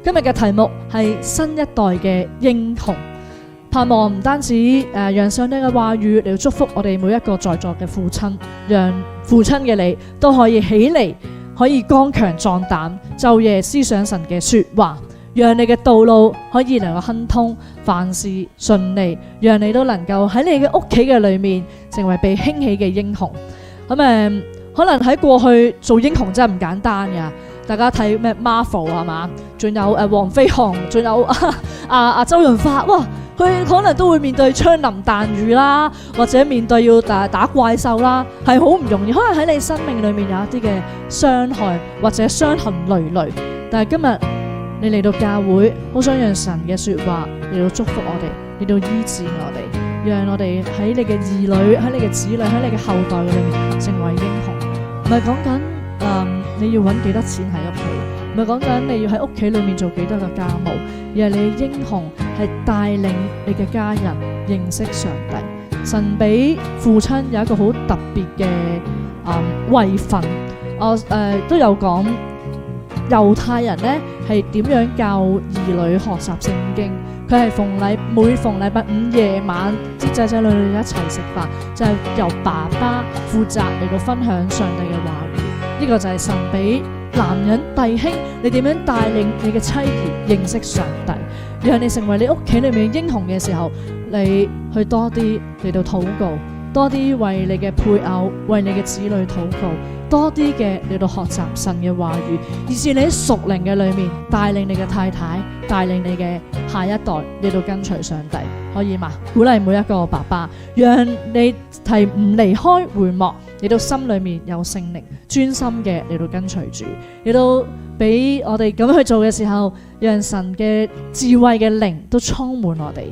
今日嘅題目係新一代嘅英雄，盼望唔單止讓上帝嘅話語嚟祝福我哋每一個在座嘅父親，讓父親嘅你都可以起嚟，可以剛強壯膽，晝夜思想神嘅說話，讓你嘅道路可以能夠亨通，凡事順利，讓你都能夠喺你嘅屋企嘅裏面成為被興起嘅英雄。可能喺過去做英雄真係唔簡單㗎。大家睇咩 Marvel 係嘛？仲有黃飛鴻，仲有周潤發，哇！佢可能都會面對槍林彈雨啦，或者面對要打怪獸啦，係好唔容易。可能喺你生命裏面有一啲嘅傷害或者傷痕累累，但係今日你嚟到教會，好想讓神嘅說話嚟到祝福我哋，嚟到醫治我哋，讓我哋喺你嘅兒女、喺你嘅子女、喺你嘅後代裏面成為英雄。唔係講緊你要揾幾多錢喺屋企，唔係講緊你要喺屋企裏面做幾多個家務，而係你嘅英雄係帶領你嘅家人認識上帝。神俾父親有一個好特別嘅位份。我都有講猶太人咧係點樣教兒女學習聖經，佢係每逢禮拜五夜晚，啲仔仔女女一齊食飯，就係由爸爸負責嚟到分享上帝嘅話語。呢個就係神俾男人弟兄，你點樣帶領你嘅妻兒認識上帝，讓你成為你屋企裏面英雄嘅時候，你去多啲嚟到禱告，多啲為你嘅配偶、為你嘅子女禱告，多啲嘅嚟到學習神嘅話語，而是你喺屬靈嘅裏面帶領你嘅太太，帶領你嘅下一代嚟到跟隨上帝，可以嗎？鼓勵每一個爸爸，讓你係唔離開會幕，你到心裏面有聖靈，專心嘅嚟到跟隨主，亦都俾我哋咁樣去做嘅時候，讓神嘅智慧嘅靈都充滿我哋。